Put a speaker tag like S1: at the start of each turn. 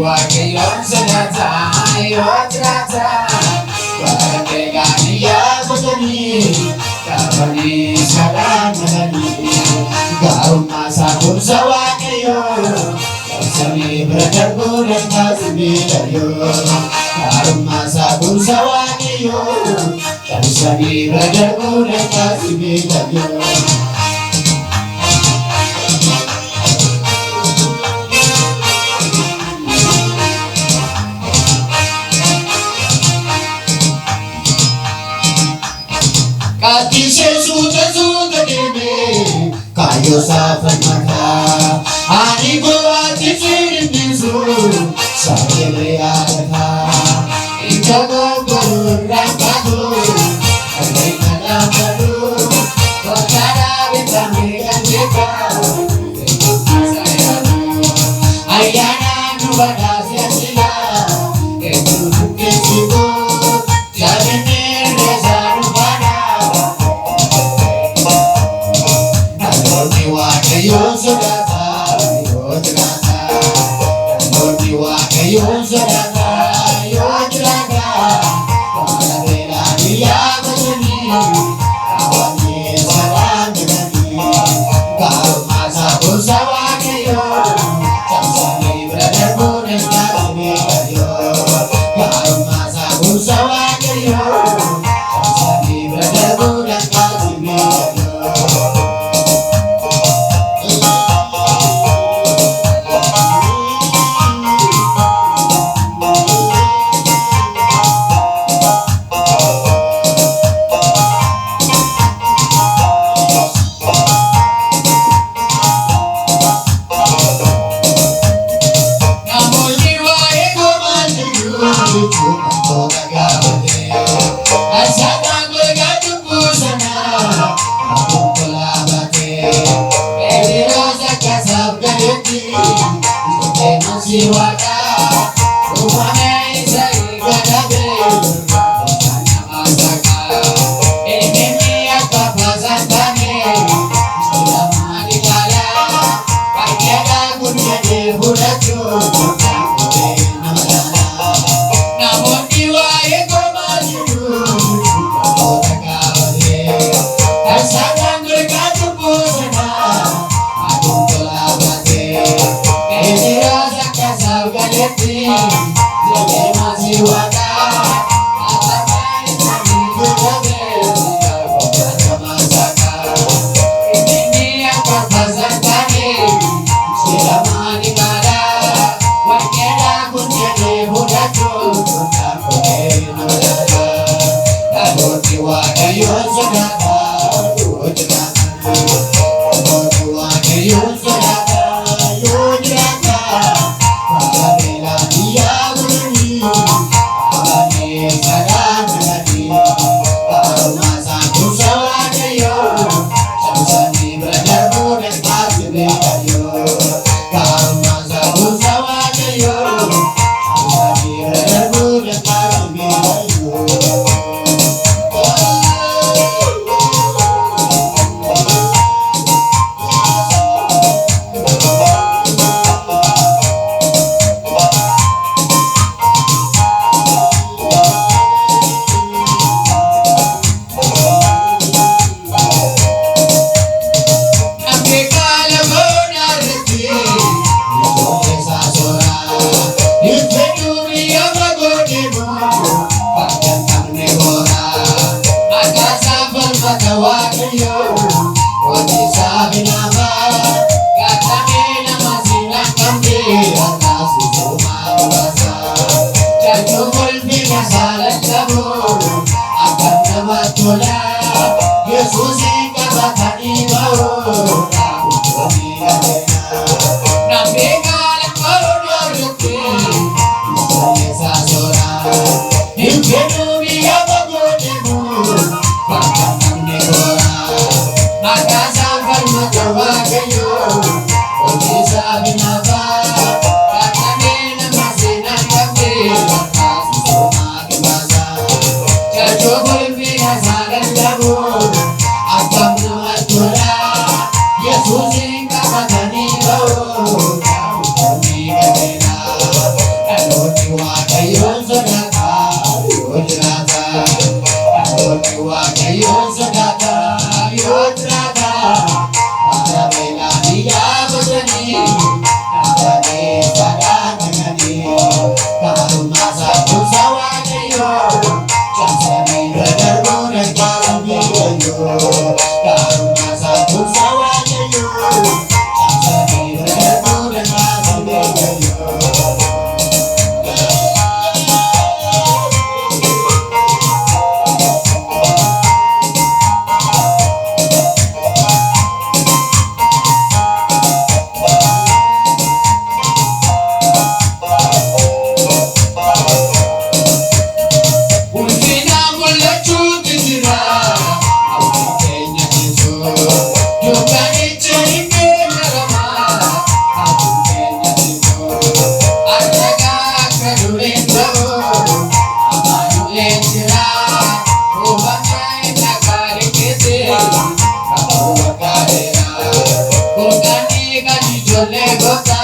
S1: waaqayyoon sodaata yoo jiraata warra gaaniyaa godhanii qabanii salaan malanii gaarummaa isaa kumsa waaqayyoo samii bira darbuu danda'a miidhagoo gaarummaa isaa kumsa waaqayyoo samii bira darbuu danda'a miidhagoo. Suuta deemee kaayyoo saafannata ani gowaatti fiirinnisu saaxilee yaadata ija goggoruun rakkatu kanneen kadhaafatu bakkaadhaa bitamee kan beekamu ayyaanaan nu badhaase asilaa eeguun buqqeessitu jaalatee reessaa nu badhaa. Waaqayyoon sodaata yoo jiraata namoonni waaqayyoon sodaata yoo jiraata waan beelaan yaa godhanii raawwannee salaan jedhanii gaarummaa isaa gosa waaqayyoo cabsanii bira darbuu danda'a beekayyoo gaarummaa isaa gosa waaqayyoo cabsanii bira darbuu danda'a beekayyoo. Yesus yang kata kami bawa Kurkani kan ijoollee goota